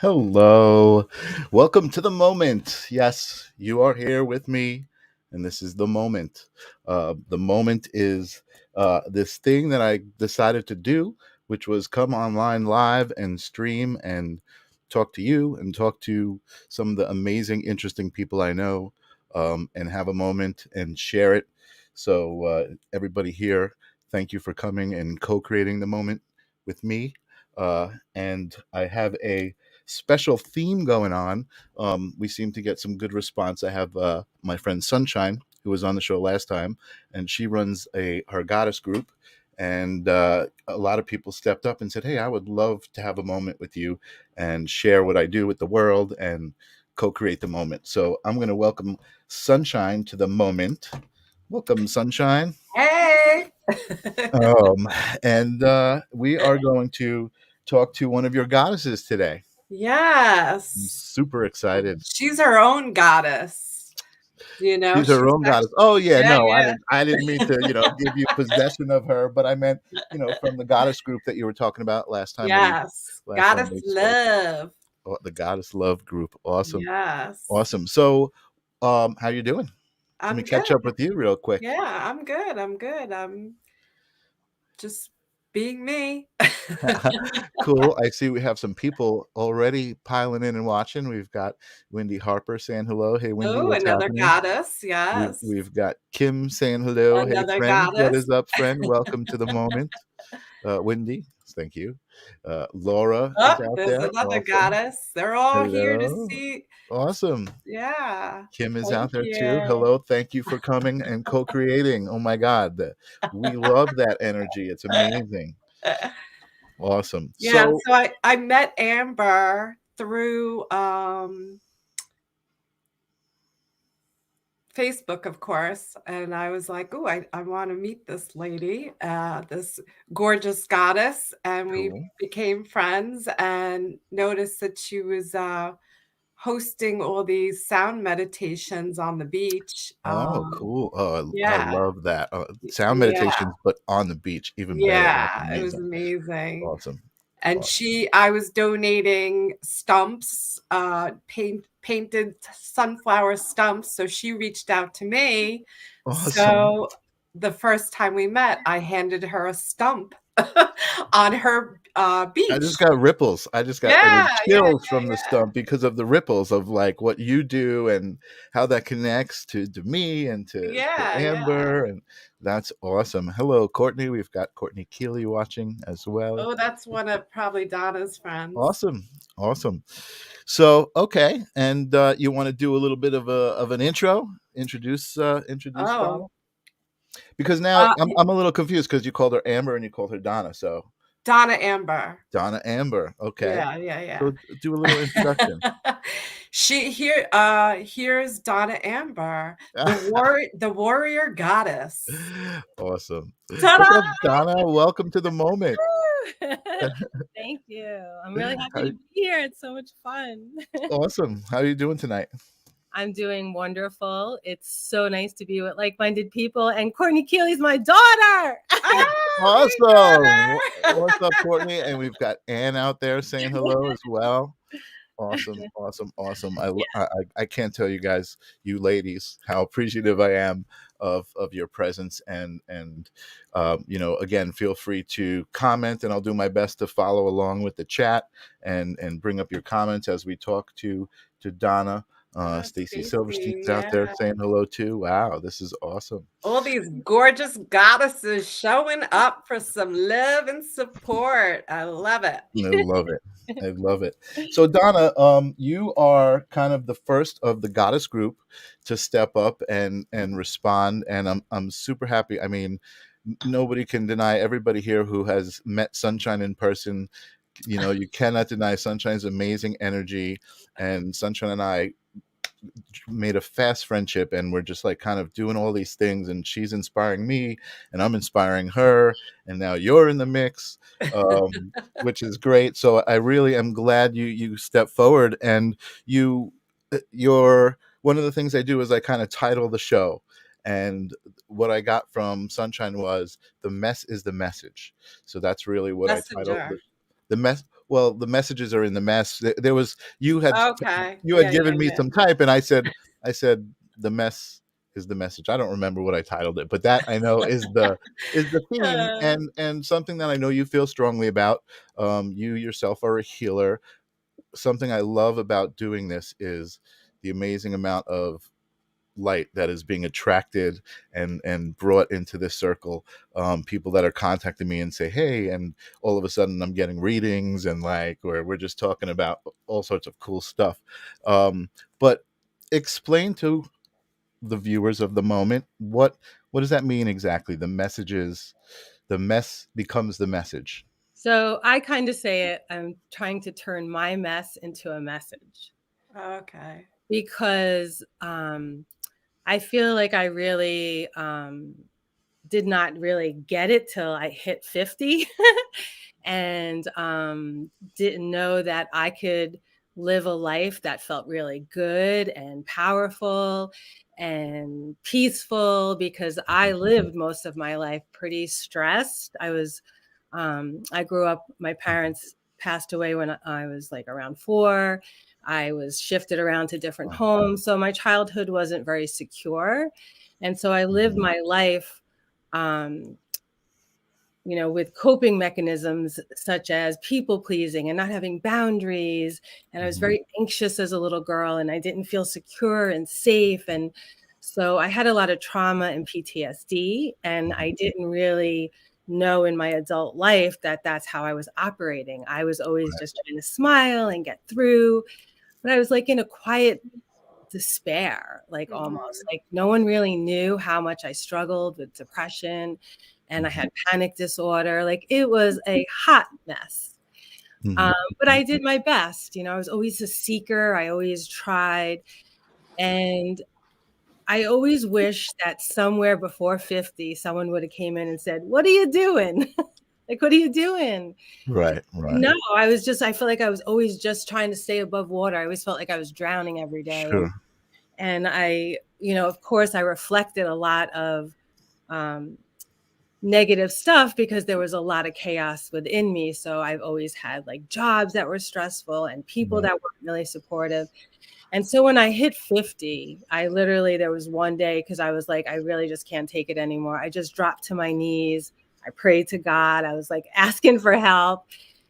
Hello. Welcome to the moment. Yes, you are here with me, and this is the moment. The moment is this thing that I decided to do, which was come online live and stream and talk to you and talk to some of the amazing, interesting people I know and have a moment and share it. So, everybody here, thank you for coming and co creating the moment with me. And I have a special theme going on. We seem to get some good response. I have my friend Sunshine, who was on the show last time, and she runs her goddess group. And a lot of people stepped up and said, "Hey, I would love to have a moment with you and share what I do with the world and co-create the moment." So I'm going to welcome Sunshine to the moment. Welcome, Sunshine. Hey. Um, and we are going to talk to one of your goddesses today. I'm Yes. super excited. She's her own goddess. She's her She's own goddess. actually, Oh yeah, yeah, no, I yeah. didn't. I didn't mean to, give you possession of her, but I meant, from the goddess group that you were talking about last time Yes. Goddess we spoke. love. Oh, the goddess love group. Awesome, Yes. awesome. So, how you doing? Let me I'm catch good. up with you real quick. Yeah, I'm good. I'm good. I'm just being me. Cool. I see we have some people already piling in and watching. We've got Wendy Harper saying hello. Hey, Wendy, Oh, what's another happening? goddess. We've Yes. we've got Kim saying hello. Hey, Another friend, what goddess. is up, friend? Welcome to the moment. Wendy, thank you. Laura is Oh, out there's there. another Awesome. goddess. They're all here to Hello. see. Awesome. Yeah. Kim is Thank out there too. you. Hello. Thank you for coming and co-creating. Oh my God. We love that energy. It's amazing. Awesome. Yeah, So, so I met Amber through Facebook, of course, and I was like, "Oh, I want to meet this lady, this gorgeous goddess," and we cool. became friends and noticed that she was hosting all these sound meditations on the beach. Oh, cool. Oh, I Yeah, love that. Sound yeah, meditations, but on the beach, even better. That's yeah, it was amazing. amazing. Awesome. And Awesome. I was donating stumps, painted sunflower stumps, so she reached out to me. Awesome. So the first time we met, I handed her a stump on her I just beach. got ripples. I just got Yeah, yeah, chills from the stump because of the ripples of like what you do and how that connects to me and to yeah, yeah. Amber. And that's awesome. Hello, Courtney. We've got Courtney Keeley watching as well. Oh, that's one of probably Donna's friends. Awesome. Awesome. So, okay. And you want to do a little bit of an intro? Introduce Donna? Oh, Because now uh, I'm a little confused because you called her Amber and you called her Donna. So Donna Amber. Donna Amber. Okay. Yeah, yeah, So do a little introduction. yeah. Here's Donna Amber, the warrior goddess. Awesome. Ta-da! What's up, Donna? Welcome to the moment. Thank you. I'm really happy How, to be here. It's so much fun. awesome. How are you doing tonight? I'm doing wonderful. It's so nice to be with like-minded people. And Courtney Keeley's my daughter. Ah, we got Awesome. her. What's up, Courtney? And we've got Ann out there saying hello as well. Awesome, awesome, awesome. I can't tell you guys, you ladies, how appreciative I am of your presence and again, feel free to comment and I'll do my best to follow along with the chat and bring up your comments as we talk to Donna. Stacy Stacy, Silverstein's out there yeah. saying hello too. Wow, this is awesome. All these gorgeous goddesses showing up for some love and support. I love it. I love it. I love it. So Donna, you are kind of the first of the goddess group to step up and respond, and I'm super happy. I mean, nobody can deny, everybody here who has met Sunshine in person, you cannot deny Sunshine's amazing energy, and Sunshine and I made a fast friendship and we're just like kind of doing all these things and she's inspiring me and I'm inspiring her and now you're in the mix, which is great. So I really am glad you stepped forward and you're one of the things I do is I kind of title the show, and what I got from Sunshine was the mess is the message. So that's really what I titled Messenger. the mess. well, the messages are in the mess. There was Okay. you had Yeah, yeah, given me yeah. some type, and I said the mess is the message. I don't remember what I titled it, but that I know is the theme, Uh, and something that I know you feel strongly about. You yourself are a healer. Something I love about doing this is the amazing amount of light that is being attracted and brought into this circle. People that are contacting me and say, hey, and all of a sudden I'm getting readings, and like, or we're just talking about all sorts of cool stuff. But explain to the viewers of the moment, what does that mean exactly? The messages, the mess becomes the message. So I kind of say it, I'm trying to turn my mess into a message, okay. because I feel like I really did not really get it till I hit 50 and didn't know that I could live a life that felt really good and powerful and peaceful, because I lived most of my life pretty stressed. I grew up, my parents passed away when I was like around 4. I was shifted around to different Wow. homes. So my childhood wasn't very secure. And so I lived Mhm. my life, um, with coping mechanisms such as people pleasing and not having boundaries. And I was Mhm. very anxious as a little girl, and I didn't feel secure and safe. And so I had a lot of trauma and PTSD, and Mhm. I didn't really know in my adult life that that's how I was operating. I was always Right. just trying to smile and get through, but I was like in a quiet despair, like almost Mhm. like no one really knew how much I struggled with depression, and I Mhm. had panic disorder. Like it was a hot mess. Mhm. But I did my best. I was always a seeker. I always tried. And I always wish that somewhere before 50, someone would have came in and said, "What are you doing?" Like, what are you doing? Right. Right. No, I feel like I was always just trying to stay above water. I always felt like I was drowning every day. And Sure. of course, I reflected a lot of um, negative stuff because there was a lot of chaos within me. So I've always had like jobs that were stressful and people Right. that weren't really supportive. And so when I hit 50, there was one day, because I was like, I really just can't take it anymore. I just dropped to my knees. I prayed to God. I was like asking for help.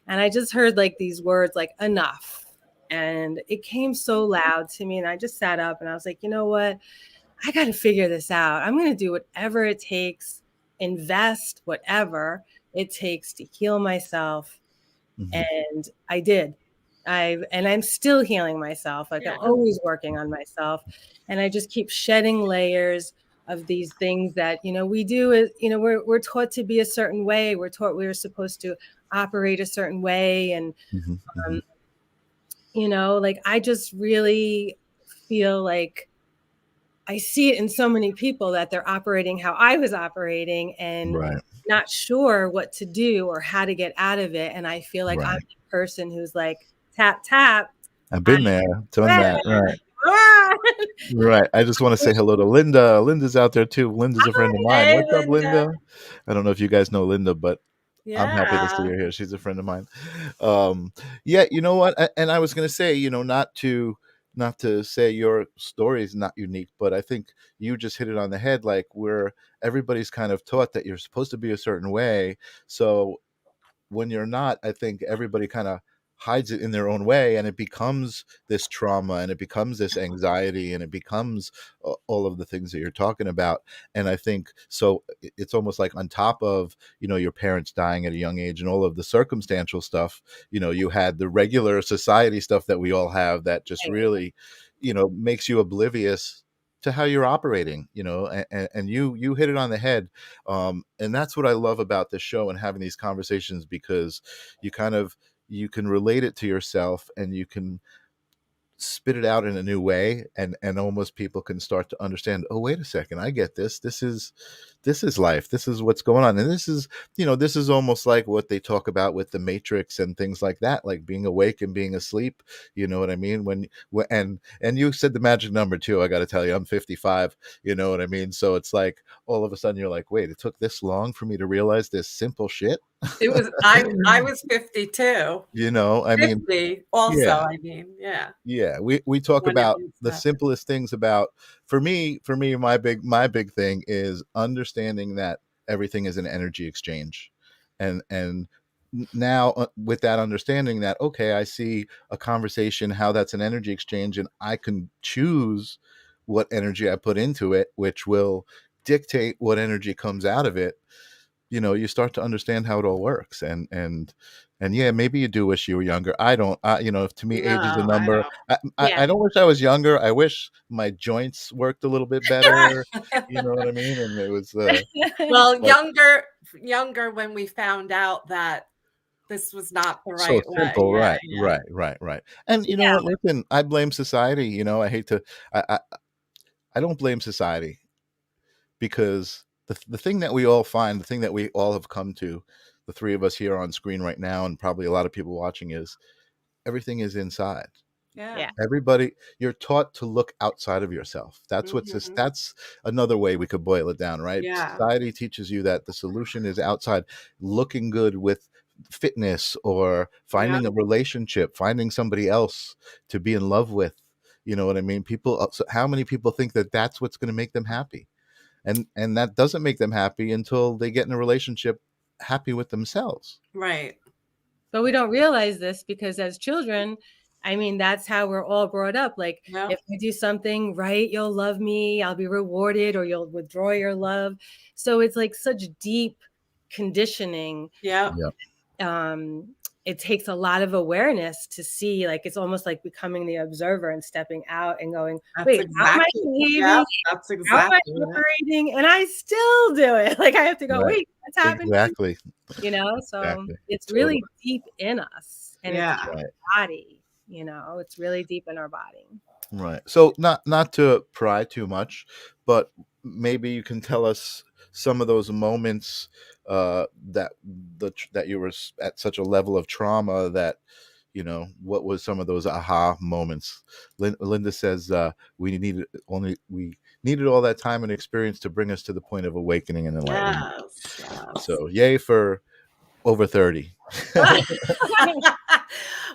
And I just heard like these words like enough. And it came so loud to me. And I just sat up and I was like, you know what? I got to figure this out. I'm going to do whatever it takes, invest whatever it takes to heal myself. Mhm. And I did. I'm still healing myself. Like I'm Yeah. always working on myself. And I just keep shedding layers of these things that, we do is, we're taught to be a certain way. We're taught we're supposed to operate a certain way. And, Mhm. um, Mhm. like I just really feel like I see it in so many people that they're operating how I was operating and Right. not sure what to do or how to get out of it. And I feel like I'm Right. the person who's like, tap, tap. I've I'm been there, done ready. that. Right. Ah! Right. I just want to say hello to Linda. Linda's out there too. Linda's a friend of mine. Hey, What's up, Linda. Linda? I don't know if you guys know Linda, but I'm happy to see Yeah. her here. She's a friend of mine. Um, yeah, you know what? And I was going to say, not to say your story is not unique, but I think you just hit it on the head. Like, where everybody's kind of taught that you're supposed to be a certain way. So when you're not, I think everybody kind of hides it in their own way, and it becomes this trauma, and it becomes this anxiety, and it becomes all of the things that you're talking about. And I think so it's almost like on top of, your parents dying at a young age and all of the circumstantial stuff, you had the regular society stuff that we all have that just really, makes you oblivious to how you're operating, and you hit it on the head. And that's what I love about this show and having these conversations, because you can relate it to yourself, and you can spit it out in a new way, and almost people can start to understand, oh, wait a second, I get this. This is life. This is what's going on. And this is almost like what they talk about with the Matrix and things like that, like being awake and being asleep. You know what I mean? And you said the magic number too. I got to tell you, I'm 55. You know what I mean? So it's like all of a sudden you're like, wait, it took this long for me to realize this simple shit. It was I was 52. You know, I mean, 50 also, yeah. I mean, yeah, Yeah, we talk when it about was the simplest things about for me my big thing is understanding that everything is an energy exchange. And now with that understanding that okay, I see a conversation how that's an energy exchange and I can choose what energy I put into it, which will dictate what energy comes out of it. You start to understand how it all works. And yeah, maybe you do wish you were younger. I don't. To me, age is a No, I number. Yeah. I don't wish I was younger. I wish my joints worked a little bit better. You know what I mean? And it was Well, but younger when we found out that this was not the so right way. simple. Yeah, Right, yeah. right, right, right. And you know Yeah. what? Listen, I blame society. I hate to. I don't blame society, because the thing that we all find, the thing that we all have come to, the three of us here on screen right now, and probably a lot of people watching, is everything is inside. Yeah. Yeah. Everybody, you're taught to look outside of yourself. Mhm. That's another way we could boil it down, right? Yeah. Society teaches you that the solution is outside, looking good with fitness or Yeah. finding a relationship, finding somebody else to be in love with. You know what I mean? How many people think that that's what's going to make them happy? And that doesn't make them happy until they get in a relationship happy with themselves. Right. But we don't realize this because as children, I mean, that's how we're all brought up. Like, Yeah. if I do something right, you'll love me, I'll be rewarded, or you'll withdraw your love. So it's like such deep conditioning. Yeah. Yeah. It takes a lot of awareness to see, like, it's almost like becoming the observer and stepping out and going, That's wait, how am I exactly behaving? yeah, that's How am I exactly it. operating? And I still do it. Like, I have to go, Right. wait, what's happening? Exactly. So Exactly. it's Totally. really deep in us, and it's Yeah. in Right. our body. It's really deep in our body. Right. So not to pry too much, but maybe you can tell us some of those moments that that you were at such a level of trauma that what was some of those aha moments. Linda says we needed all that time and experience to bring us to the point of awakening and enlightenment. Yes, yes. So yay for over 30.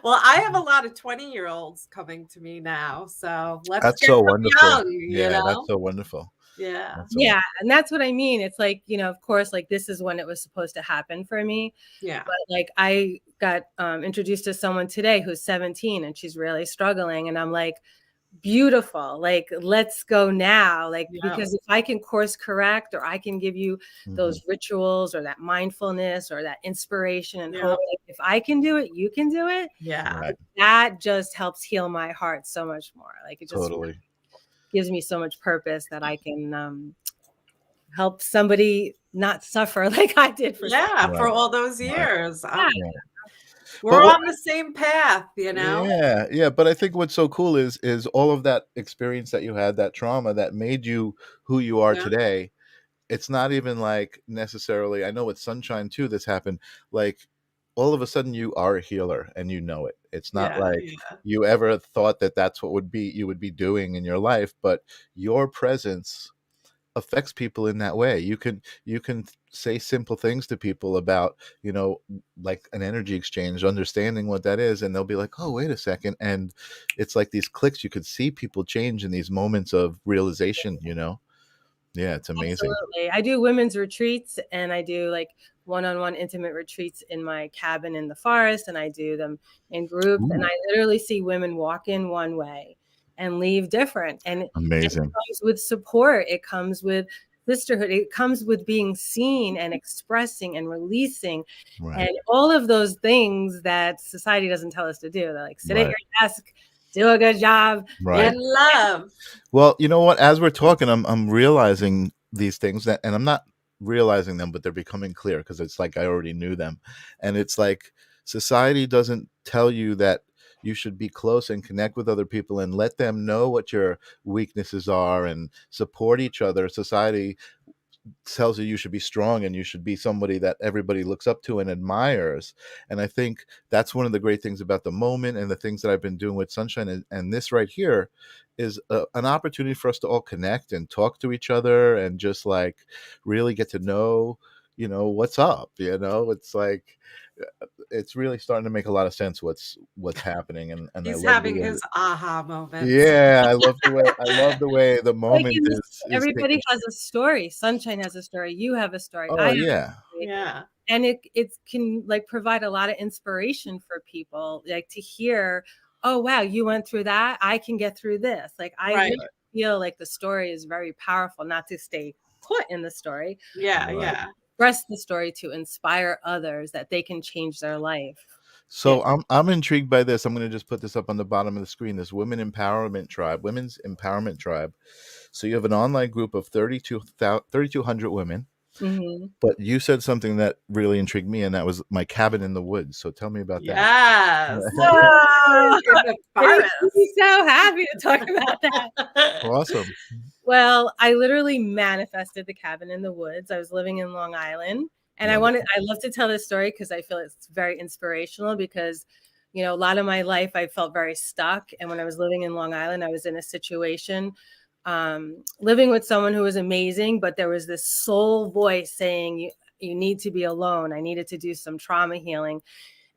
Well, I have a lot of 20-year-olds coming to me now, so let's That's get so them wonderful. young, Yeah, that's so wonderful. Yeah. That's so Yeah, and that's what I mean. It's like, of course, like, this is when it was supposed to happen for me. Yeah. But like, I got introduced to someone today who's 17 and she's really struggling, and I'm like, beautiful, like, let's go now, like, Yeah. because if I can course correct, or I can give you Mhm. those rituals or that mindfulness or that inspiration and Yeah. hope, like, if I can do it, you can do it. Yeah. Right. That just helps heal my heart so much more. Like, it just Totally. gives me so much purpose that I can help somebody not suffer like I did for so Yeah, for Right. all those Right. years. yeah. Right. We're But what on the same path, Yeah, yeah, but I think what's so cool is all of that experience that you had, that trauma that made you who you are Yeah. today. It's not even like necessarily, I know with Sunshine too this happened, like all of a sudden you are a healer and you know it. It's not Yeah, like yeah. you ever thought that that's what you would be doing in your life, but your presence affects people in that way. You can say simple things to people about, like an energy exchange, understanding what that is, and they'll be like, "Oh, wait a second." And it's like these clicks. You could see people change in these moments of realization. Yeah, it's amazing. Absolutely. I do women's retreats, and I do like one-on-one intimate retreats in my cabin in the forest, and I do them in groups, and Ooh, I literally see women walk in one way and leave different. And it amazing. comes with support, it comes with sisterhood, it comes with being seen and expressing and releasing, Right. and all of those things that society doesn't tell us to do. They're like, sit at Right. your desk, do a good job. Right. And love. Well, you know what? As we're talking, I'm realizing these things and I'm not realizing them, but they're becoming clear because it's like I already knew them. And it's like society doesn't tell you that you should be close and connect with other people and let them know what your weaknesses are and support each other. Society tells you you should be strong and you should be somebody that everybody looks up to and admires. And I think that's one of the great things about the moment and the things that I've been doing with Sunshine. And this right here is an opportunity for us to all connect and talk to each other and just like really get to know what's up. It's like it's really starting to make a lot of sense what's happening, and I He's love the having way. his aha moments. Yeah, I love the way the Like moment in this, is everybody taken. has a story. Sunshine has a story. You have a story. I Oh have a yeah. story. Yeah. And it can like provide a lot of inspiration for people, like to hear, oh wow, you went through that. I can get through this. Like I Right. really feel like the story is very powerful, not to stay put in the story, Yeah. Right. Yeah. express the story to inspire others that they can change their life. So I'm intrigued by this. I'm going to just put this up on the bottom of the screen. This women's empowerment tribe. So you have an online group of 3,200 women, Mhm. but you said something that really intrigued me, and that was my cabin in the woods. So tell me about that. Yes. Whoa! In the It makes forest. me so happy to talk about that. Awesome. Well, I literally manifested the cabin in the woods. I was living in Long Island, and I love to tell this story because I feel it's very inspirational because, a lot of my life I felt very stuck. And when I was living in Long Island, I was in a situation, living with someone who was amazing, but there was this soul voice saying, you need to be alone. I needed to do some trauma healing,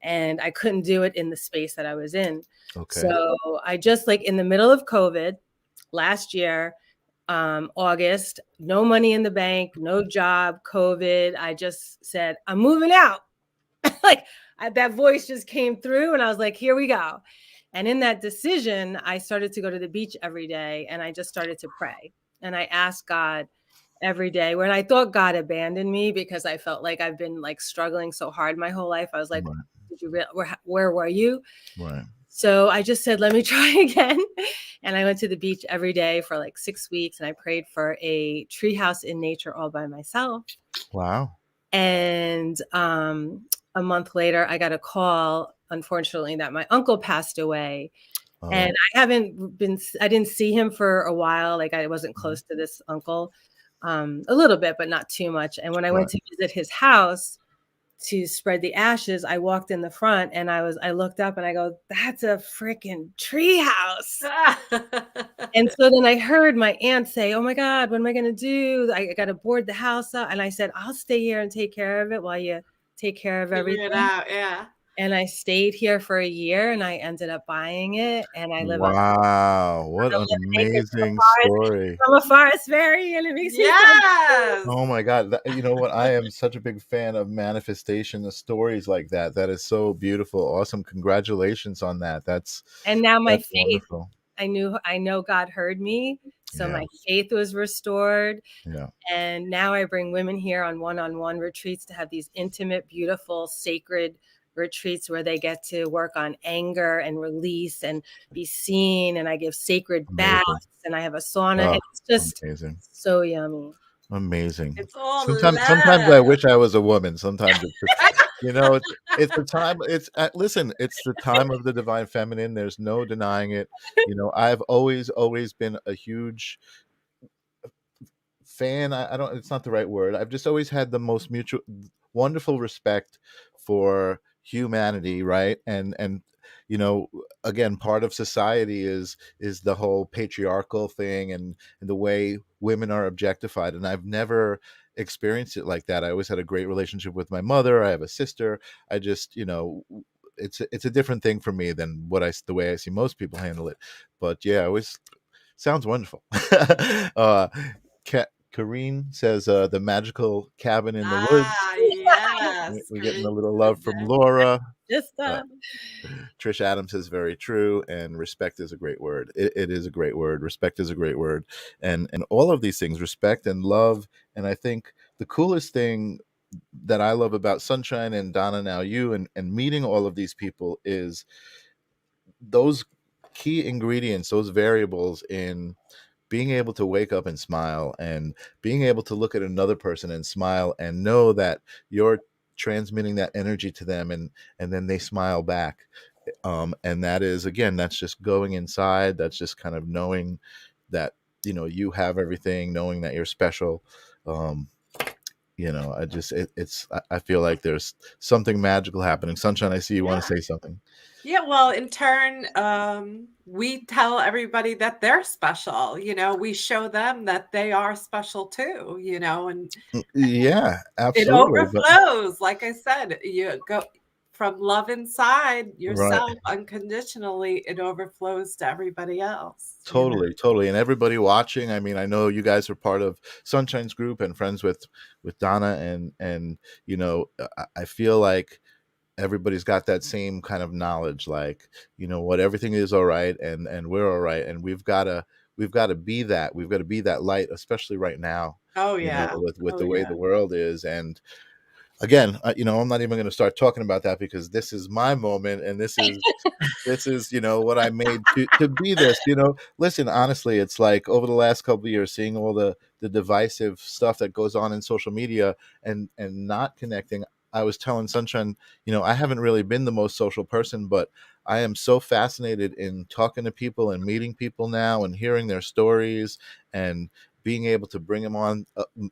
and I couldn't do it in the space that I was in. Okay. So I just, like, in the middle of COVID last year, August, no money in the bank, no job, COVID. I just said, I'm moving out. Like that voice just came through, and I was like, here we go. And in that decision, I started to go to the beach every day, and I just started to pray. And I asked God every day, when I thought God abandoned me because I felt like I've been like struggling so hard my whole life. I was like, Right. did you where were you? Right. So I just said, let me try again. And I went to the beach every day for like 6 weeks, and I prayed for a treehouse in nature all by myself. Wow. And a month later, I got a call, unfortunately, that my uncle passed away. Oh. And I didn't see him for a while. Like I wasn't close to this uncle, a little bit, but not too much. And when I went to visit his house to spread the ashes, I walked in the front, and I looked up and I go, that's a freaking treehouse. And so then I heard my aunt say, oh my God, what am I going to do? I got to board the house up. And I said, I'll stay here and take care of it while you take care of Figure everything. it out. Yeah. And I stayed here for a year, and I ended up buying it. And I live on Wow. What an 11 acres of amazing forest. story. I'm a forest fairy, and it makes me so Yes. Oh my God. You know what? I am such a big fan of manifestation, of stories like that. That is so beautiful. Awesome. Congratulations on that. And now my That's faith, wonderful. I know God heard me. So Yeah. my faith was restored. Yeah. And now I bring women here on one-on-one retreats to have these intimate, beautiful, sacred retreats where they get to work on anger and release and be seen. And I give sacred Amazing. baths, and I have a sauna. Oh, And it's just amazing. so yummy. Amazing. It's all Sometimes I love. wish I was a woman. Sometimes it's the time. Listen. It's the time of the divine feminine. There's no denying it. I've always been a huge fan. I don't. It's not the right word. I've just always had the most wonderful respect for humanity, right? And again, part of society is the whole patriarchal thing and the way women are objectified. And I've never experienced it like that. I always had a great relationship with my mother. I have a sister. I just, it's a different thing for me than the way I see most people handle it. But yeah, it always sounds wonderful. uh, Kareen says the magical cabin in the woods. Yes. We're getting a Kareen little said love from that. Laura. Just Trish Adams is very true, and respect is a great word. It is a great word. Respect is a great word, and all of these things, respect and love. And I think the coolest thing that I love about Sunshine and Donna, now you, and meeting all of these people is those key ingredients, those variables in being able to wake up and smile, and being able to look at another person and smile and know that you're transmitting that energy to them, and then they smile back. And that is, again, that's just going inside. That's just kind of knowing that you have everything, knowing that you're special. um I just I feel like there's something magical happening. Sunshine, I see you want Yeah. to say something. Yeah, well, in turn, we tell everybody that they're special. We show them that they are special too. And Yeah, it absolutely. But overflows. Like I said, you go from love inside right. yourself unconditionally, it overflows to everybody else. Totally, totally. And everybody watching, I mean, I know you guys are part of Sunshine's group and friends with Donna, and I feel like everybody's got that same kind of knowledge, like, what, everything is all right, and we're all right, and we've got to be that. We've got to be that light, especially right now, Oh, yeah. with Oh, the way yeah. the world is. And again, I'm not even going to start talking about that, because this is my moment, and this is what I made to be this. Listen, honestly, it's like over the last couple of years, seeing all the divisive stuff that goes on in social media, and not connecting. I was telling Sunshine, I haven't really been the most social person, but I am so fascinated in talking to people and meeting people now, and hearing their stories, and being able to bring them on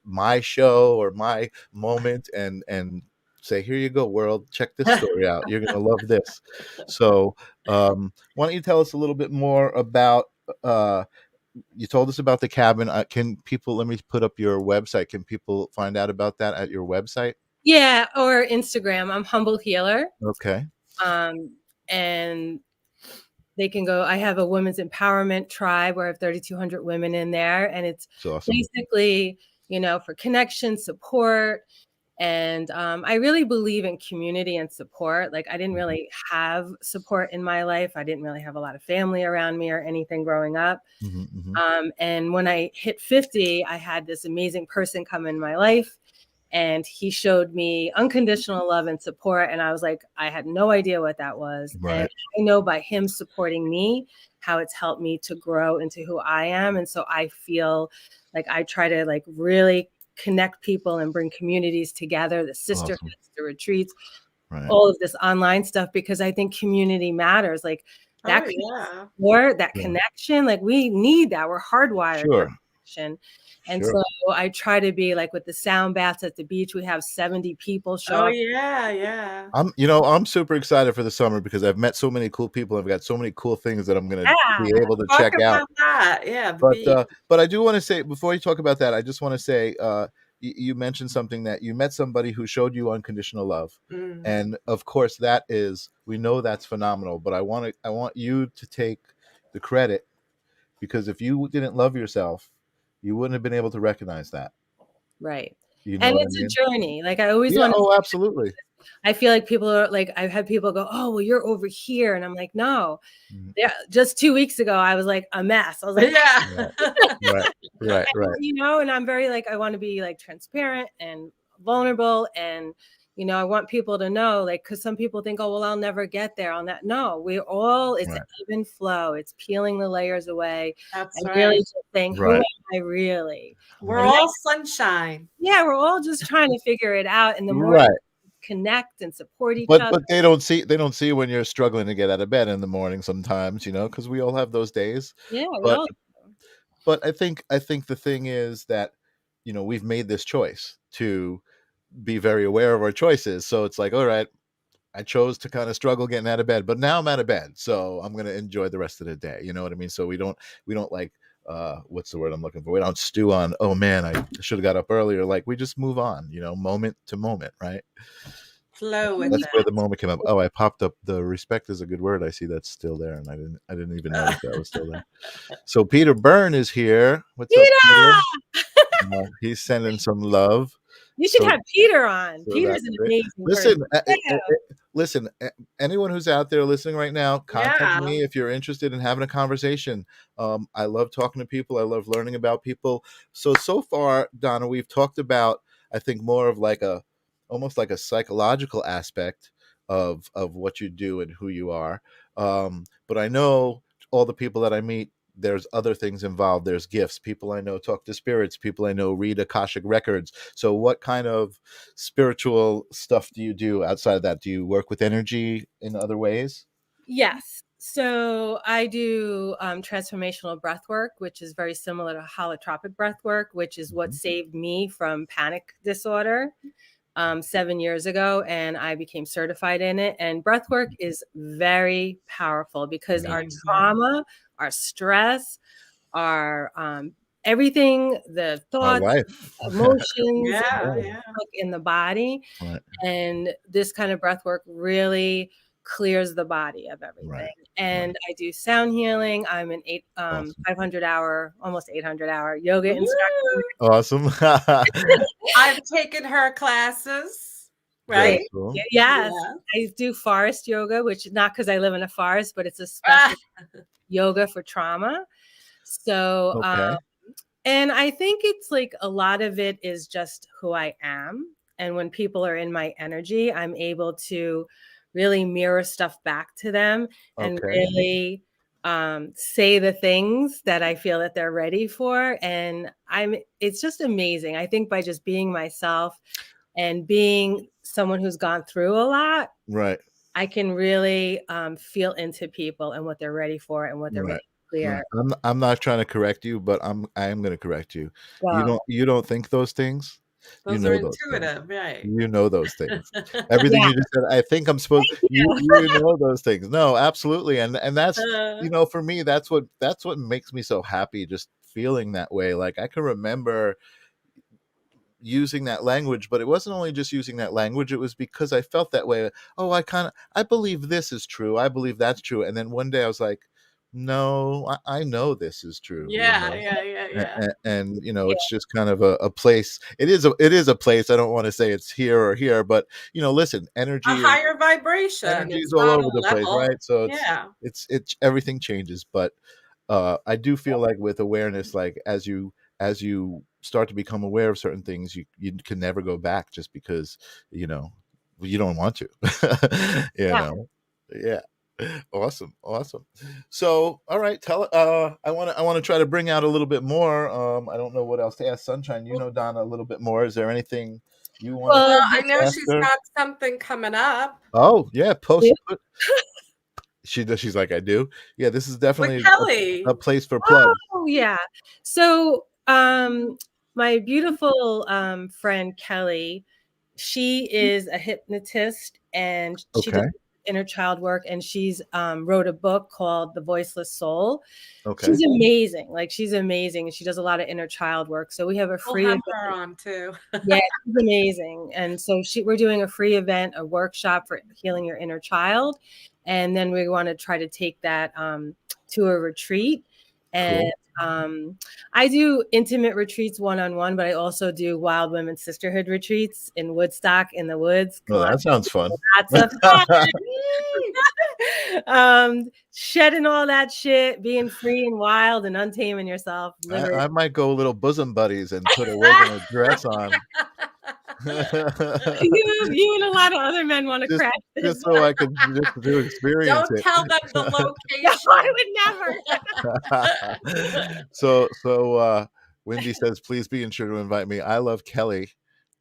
my show or my moment, and say, here you go, world, check this story out, you're going to love this. So why don't you tell us a little bit more about, uh, you told us about the cabin. Can people, let me put up your website. Can people find out about that at your website? Yeah, or Instagram. I'm Humble Healer. Okay. And they can go. I have a women's empowerment tribe where I have 3,200 women in there, and it's awesome. basically, for connection, support, and I really believe in community and support. Like, I didn't really have support in my life. I didn't really have a lot of family around me or anything growing up. And when I hit 50, I had this amazing person come in my life, and he showed me unconditional love and support. And I was like, I had no idea what that was. Right. And I know by him supporting me, how it's helped me to grow into who I am. And so I feel like I try to really connect people and bring communities together, the sisterhoods, Awesome. the retreats, Right. all of this online stuff, because I think community matters. Like that, that connection, like we need that. We're hardwired for connection. And so I try to be like with the sound baths at the beach. We have 70 people show up. Yeah. I'm super excited for the summer, because I've met so many cool people. I've got so many cool things that I'm going to be able to check out. That. Yeah. But I do want to say, before you talk about that, I just want to say, you mentioned something, that you met somebody who showed you unconditional love. And of course we know that's phenomenal, but I want you to take the credit, because if you didn't love yourself, you wouldn't have been able to recognize that. Right. You know and what it's I mean? a journey. Like I always want to. Oh, absolutely. I feel like people are like, I've had people go, oh, well, you're over here. And I'm like, no. Yeah. Just 2 weeks ago, I was like a mess. I was like, Right. And I'm very I want to be transparent and vulnerable. And, I want people to know, because some people think, oh, well, I'll never get there on that. No, it's an even flow. It's peeling the layers away. That's and right. Really just saying, who am I really? We're all sunshine. Yeah, we're all just trying to figure it out. And the more connect and support each other. But they don't see when you're struggling to get out of bed in the morning sometimes, because we all have those days. Yeah, but I think the thing is that, we've made this choice to be very aware of our choices. So it's like, all right, I chose to kind of struggle getting out of bed, but now I'm out of bed, so I'm going to enjoy the rest of the day. You know what I mean? So we don't like, what's the word I'm looking for? We don't stew on, oh man, I should have got up earlier. Like, we just move on, moment to moment, right? Flow with That's where the moment came up. Oh, I popped up the respect is a good word. I see that's still there, and I didn't even notice that was still there. So Peter Byrne is here. What's up, Peter? He's sending some love. You should have Peter on. Peter's an amazing person. Listen, anyone who's out there listening right now, contact me if you're interested in having a conversation. I love talking to people. I love learning about people. So far, Donna, we've talked about, I think, more of almost like a psychological aspect of what you do and who you are. But I know all the people that I meet, there's other things involved. There's gifts. People I know talk to spirits. People I know read Akashic records. So what kind of spiritual stuff do you do outside of that? Do you work with energy in other ways? Yes. So I do transformational breath work, which is very similar to holotropic breath work, which is what Mhm. saved me from panic disorder 7 years ago, and I became certified in it. And breath work is very powerful because our Amazing. trauma, our stress, our everything, the Our thoughts, life. emotions, Yeah, Yeah. yeah. stuck in the body. Right. And this kind of breath work really clears the body of everything. Right. And I do sound healing. I'm an Awesome. 500-hour, almost 800-hour yoga instructor. Woo! Awesome. I've taken her classes, Very right? cool. Yes, Yeah. I do forest yoga, which not because I live in a forest, but it's a Ah, special yoga for trauma. So, Okay. and I think it's like a lot of it is just who I am. And when people are in my energy, I'm able to really mirror stuff back to them and Okay. really say the things that I feel that they're ready for. And it's just amazing. I think by just being myself and being someone who's gone through a lot, Right. I can really feel into people and what they're ready for and what they're ready Right. to clear. Right. I'm not trying to correct you, but I am going to correct you. Go. You don't think those things. You those are know those things. intuitive, right? You know those things. Everything Yeah. you just said, I think I'm supposed. You know those things. No, absolutely, and that's Uh, for me that's what makes me so happy. Just feeling that way. Like I can remember using that language, but it wasn't only just using that language, it was because I felt that way. Oh, I believe this is true, I believe that's true, and then one day I was like, no, I know this is true, you yeah, know. yeah, yeah, yeah. And you know, Yeah. it's just kind of a place. It is a place. I don't want to say it's here or here, but you know, listen, A higher vibration. energy is It's all not over a the place, level. right? So Yeah. it's everything changes. But I do feel like with awareness, like as you start to become aware of certain things, you can never go back just because you know you don't want to. You Yeah. know, yeah. Awesome, awesome. So, all right, tell. I want to try to bring out a little bit more. I don't know what else to ask Sunshine. You know Donna a little bit more. Is there anything you want to Well, Well, I know ask she's her? got something coming up Oh yeah, yeah. she does. She's like, I do. Yeah, this is with definitely a Kelly. place for plugs. Oh, yeah. So, my beautiful friend Kelly, she is a hypnotist and she does Okay. inner child work, and she's wrote a book called The Voiceless Soul. Okay. She's amazing. Like she's amazing, and she does a lot of inner child work. So we have a We'll free have event. her on too. Yeah, she's amazing. And so we're doing a free event, a workshop for healing your inner child. And then we want to try to take that to a retreat. And Cool. I do intimate retreats one-on-one, but I also do wild women sisterhood retreats in Woodstock in the woods. Come Well, on, that sounds fun. lots of shedding all that shit, being free and wild and untaming yourself, liberating. I might go a little bosom buddies and put a wig and a dress on. You and a lot of other men want to just crash this. just so I could just to experience Don't tell them the No, I location. would never. it. Wendy says, please be sure to invite me. I love Kelly.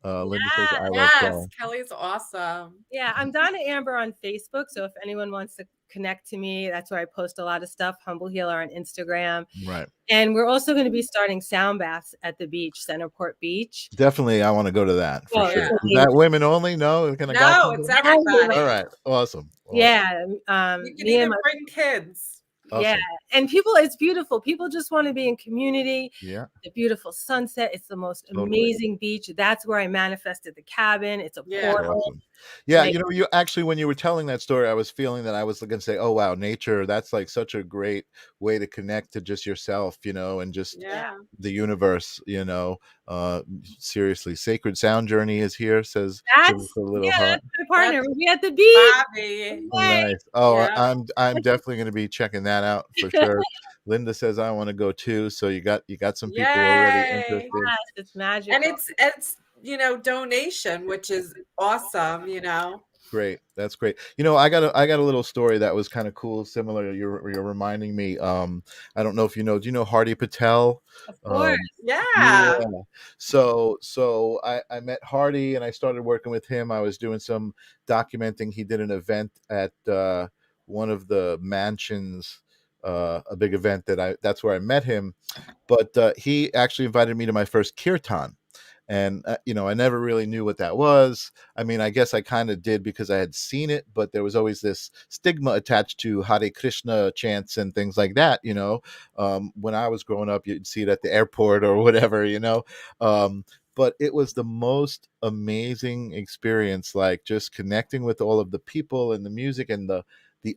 Linda says, Yeah, I love Yes, Kelly. Kelly's awesome. yeah. I'm Donna Amber on Facebook, so if anyone wants to connect to me, that's where I post a lot of stuff. Humble Healer on Instagram, Right. and we're also going to be starting sound baths at the beach, Centerport Beach. Definitely, I want to go to that for Oh, sure. it's Yeah. Is amazing. that women only? No, can I got No, it's somebody? everybody. All right, awesome. Yeah, You can me and even my bring kids. yeah, Awesome. and people, it's beautiful. People just want to be in community. Yeah, The beautiful sunset. It's the most totally. amazing beach. That's where I manifested the cabin. It's a Yeah. portal. Awesome. Yeah, Like, you know, you actually when you were telling that story, I was feeling that I was going to say, "Oh wow, nature, that's like such a great way to connect to just yourself, you know, and just yeah, Yeah. the universe, you know." Seriously, Sacred Sound Journey is here, says give us a little heart. that's my partner. We'll be at the beach. Bobby. Yay. Nice. Oh, Yeah. I'm definitely going to be checking that out for sure. Linda says I want to go too, so you got some people already Yay. interested. Yes, it's magical. And it's donation, which is awesome. Great. That's great. You know, I got a little story that was kind of cool, similar. You're reminding me. I don't know if you know. Do you know Hardy Patel? Of course. Yeah. Yeah. So I met Hardy and I started working with him. I was doing some documenting. He did an event at one of the mansions, a big event that's where I met him. But he actually invited me to my first kirtan. And I never really knew what that was. I mean, I guess I kind of did because I had seen it, but there was always this stigma attached to Hare Krishna chants and things like that. When I was growing up, you'd see it at the airport or whatever. But it was the most amazing experience, like just connecting with all of the people and the music and the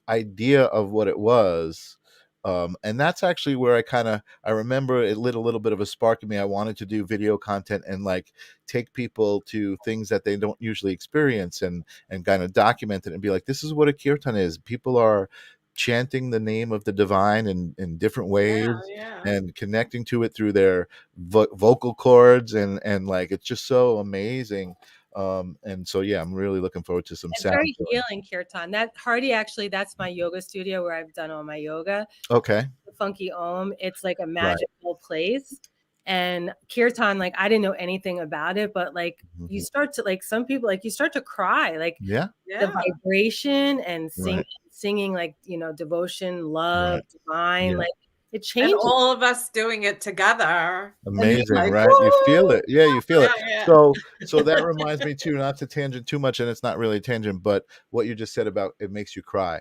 idea of what it was. And that's actually where I remember it lit a little bit of a spark in me. I wanted to do video content and like take people to things that they don't usually experience, and kind of document it and be like, this is what a kirtan is. People are chanting the name of the divine in different Yeah, ways, yeah. and connecting to it through their vocal cords, and like it's just so amazing. And so yeah, I'm really looking forward to some It's sound very healing. healing, kirtan. That Hardy, actually, that's my yoga studio where I've done all my yoga. Okay. The Funky Om, it's like a Right. magical place. And kirtan, like I didn't know anything about it, but like you Mhm. start to, like, some people, like you start to cry, like Yeah. the Yeah. vibration and Right. singing like, devotion, love, Right. divine, Yeah. like it And changes. all of us doing it together. And it's Amazing, like, right? You feel it. Yeah, you feel yeah, it. yeah. So that reminds me too, not to tangent too much, and it's not really a tangent, but what you just said about it makes you cry.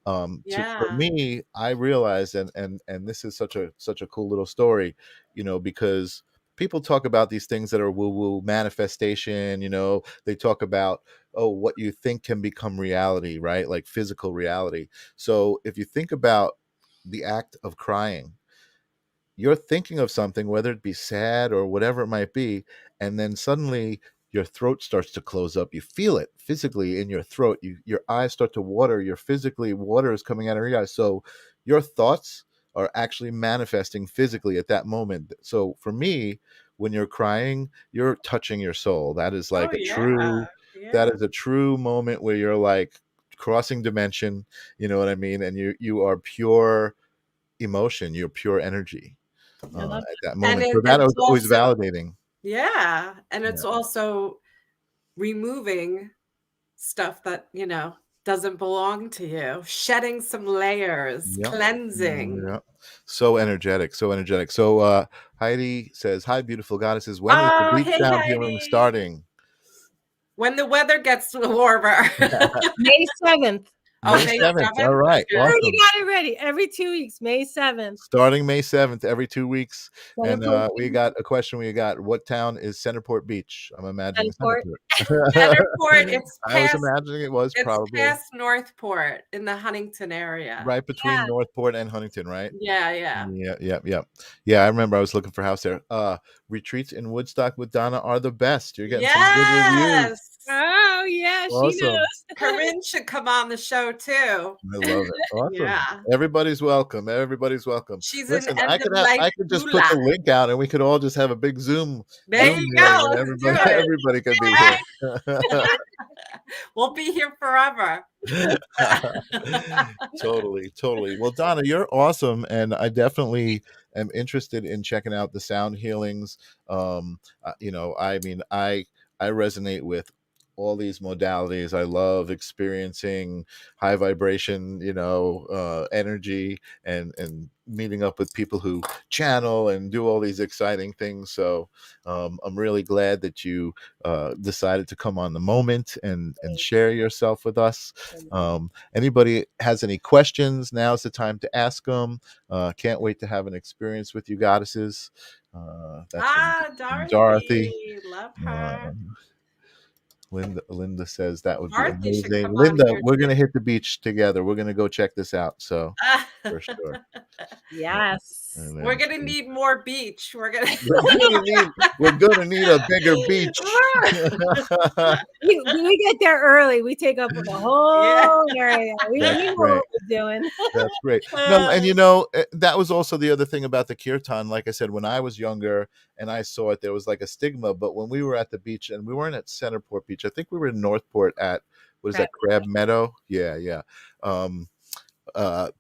For Yeah. me, I realized, and this is such a cool little story, because people talk about these things that are woo woo manifestation. They talk about, oh, what you think can become reality, right? Like physical reality. So if you think about the act of crying, you're thinking of something, whether it be sad or whatever it might be, and then suddenly your throat starts to close up. You feel it physically in your throat. Your eyes start to water. Your physically water is coming out of your eyes. So your thoughts are actually manifesting physically at that moment. So for me, when you're crying, you're touching your soul. That is Oh, like a yeah. true, Yeah. that is a true moment where you're like crossing dimension. You know what I mean? And you are pure emotion. You're pure energy I love at that And moment. So that it's was always also, validating. yeah. And Yeah. it's also removing stuff that, doesn't belong to you, shedding some layers, Yep. cleansing. Yeah. So energetic. So energetic. So Heidi says, "Hi, beautiful goddesses. When is the Oh, beach hey, sound healing Heidi. starting?" When the weather gets warmer. May 7th. Oh, May May 7th. All 7th? right. Okay. Already Awesome. got it ready. Every 2 weeks, May 7th. Starting May 7th, every 2 weeks. And Centerport we Beach. got a question. We got, what town is Centerport Beach? I'm imagining Centerport. Centerport. Centerport, I was imagining it was it's probably past Northport in the Huntington area. right between Yeah. Northport and Huntington, right? Yeah, yeah. Yeah, yeah, yeah. Yeah, I remember I was looking for a house there. Retreats in Woodstock with Donna are the best. You're getting some good reviews. Yes. Oh, yeah, she Awesome. knows. Corinne should come on the show too. I love it. Awesome. Yeah. Everybody's welcome. Everybody's welcome. She's an Listen, end of life I could just put doula. the link out and we could all just have a big Zoom There you meeting, go. and Let's do it. everybody could be here. We'll be here forever. Totally. Well, Donna, you're awesome, and I definitely am interested in checking out the sound healings. I mean, I resonate with all these modalities. I love experiencing high vibration, energy, and meeting up with people who channel and do all these exciting things. So I'm really glad that you decided to come on the moment and share yourself with us. Anybody has any questions, now's the time to ask them. Can't wait to have an experience with you goddesses. That's from Dorothy. Dorothy. Love Uh, her. Linda says that would be Dorothy should amazing. come on Linda, here we're too. gonna hit the beach together. We're gonna go check this out. So for sure. Yes. And We're then gonna need more beach. we're gonna need a bigger beach. We get there early. We take up the whole area. We That's know great. what we're doing. That's great. No, and that was also the other thing about the kirtan. Like I said, when I was younger and I saw it, there was like a stigma. But when we were at the beach, and we weren't at Centerport Beach, I think we were in Northport at, what is that, Crab Meadow? Yeah.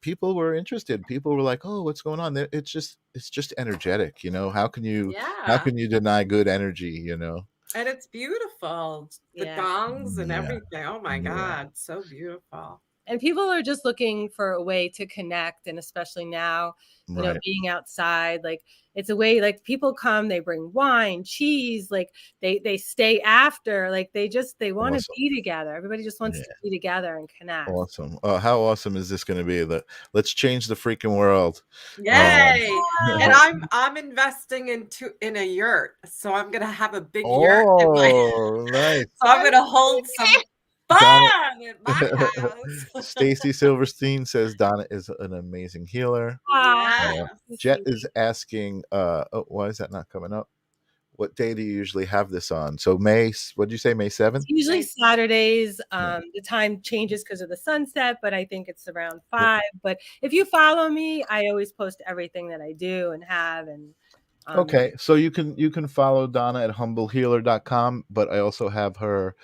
People were interested. People were like, "Oh, what's going on?" It's just energetic. How can you Yeah. deny good energy? And it's beautiful. The Yeah. gongs and Yeah. everything. Oh my Yeah. God. So beautiful. And people are just looking for a way to connect. And especially now, Right. being outside, like it's a way, like people come, they bring wine, cheese, like they stay after, like they want to Awesome. be together. Everybody just wants Yeah. to be together and connect. Awesome. How awesome is this going to be? Let's change the freaking world. Yay! And I'm investing in a yurt, so I'm gonna have a big yurt in my Oh, nice. so I'm gonna hold some Donna, fun at my house. Stacy Silverstein says Donna is an amazing healer. Yes. Jet is asking, why is that not coming up? What day do you usually have this on? So what did you say, May 7th? Usually Saturdays. The time changes because of the sunset, but I think it's around 5. But if you follow me, I always post everything that I do and have. And okay, so you can follow Donna at humblehealer.com, but I also have her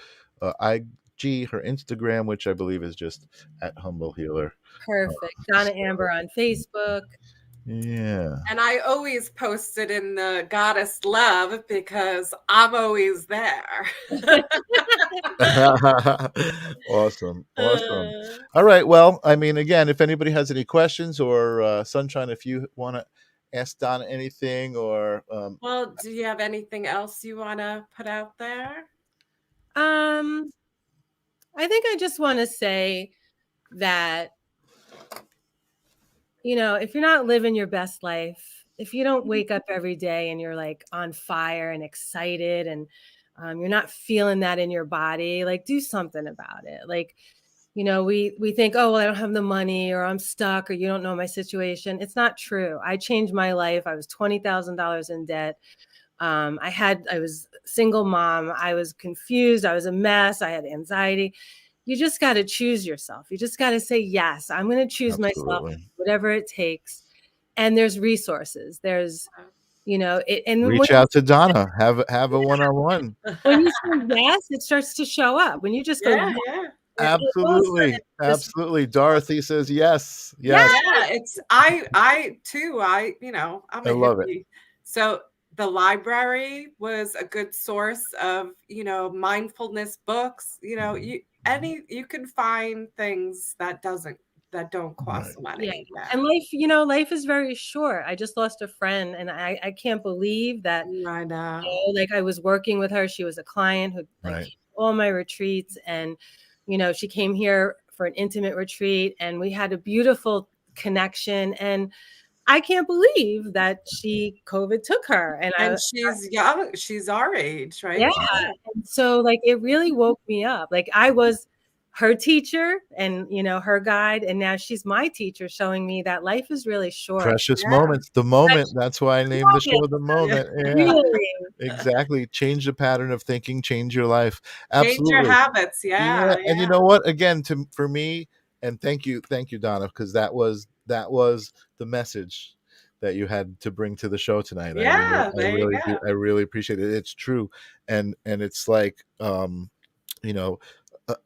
IG, her Instagram, which I believe is just at humblehealer. Perfect. Donna Amber on Facebook. Yeah. And I always post it in the Goddess Love because I'm always there. Awesome. All right. Well, I mean, again, if anybody has any questions or Sunshine, if you want to ask Donna anything or Well, do you have anything else you want to put out there? I think I just want to say that, if you're not living your best life, if you don't wake up every day and you're like on fire and excited and you're not feeling that in your body, like do something about it. Like, we think, oh, well, I don't have the money or I'm stuck or you don't know my situation. It's not true. I changed my life. I was $20,000 in debt. I was a single mom. I was confused. I was a mess. I had anxiety. You just got to choose yourself. You just got to say, yes, I'm going to choose myself, whatever it takes. And there's resources. There's, reach out to Donna, have a one-on-one. When you say yes, it starts to show up. When you just go, yeah. Absolutely. Dorothy says yes. Yeah, it's I too. I'm a love hippie. So the library was a good source of, mindfulness books. You can find things that don't cost money. Yeah. And life is very short. I just lost a friend and I can't believe that I know. Like I was working with her. She was a client who came to all my retreats, and she came here for an intimate retreat and we had a beautiful connection. And I can't believe that COVID took her. And she's young. She's our age, right? Yeah. And so like, it really woke me up. Like I was her teacher and, her guide. And now she's my teacher, showing me that life is really short. Precious moments. The moment. That's why I named the show The Moment. Yeah. Really. Exactly. Change the pattern of thinking, change your life. Absolutely. Change your habits. Yeah. And you know what? Again, for me, and thank you, Donna, because that was the message that you had to bring to the show tonight. Yeah, I really appreciate it. It's true. And it's like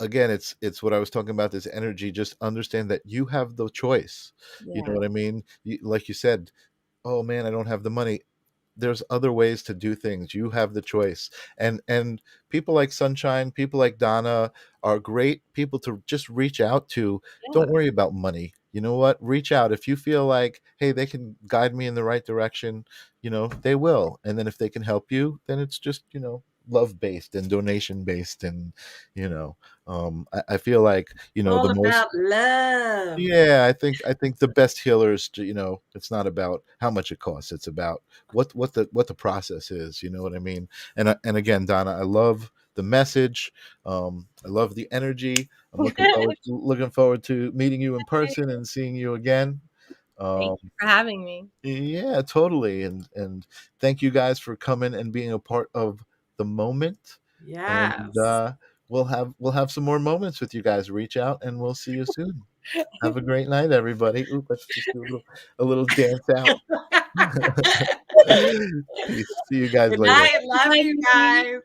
again, it's what I was talking about, this energy. Just understand that you have the choice. You know what I mean? Like you said, oh man, I don't have the money. There's other ways to do things. You have the choice. And people like Sunshine, people like Donna are great people to just reach out to. Don't worry about money. You know what? Reach out. If you feel like, hey, they can guide me in the right direction, they will. And then if they can help you, then it's just, love based and donation based. And, I feel like, all the most about love. Yeah, I think the best healers, it's not about how much it costs. It's about what the process is. You know what I mean? And again, Donna, I love the message. I love the energy. I'm looking forward to meeting you in person and seeing you again. Thank you for having me. Yeah, totally. And thank you guys for coming and being a part of the moment. Yes. And we'll have some more moments with you guys. Reach out and we'll see you soon. Have a great night, everybody. Ooh, let's just do a little dance out. Peace. See you guys Good later. night. Love you guys.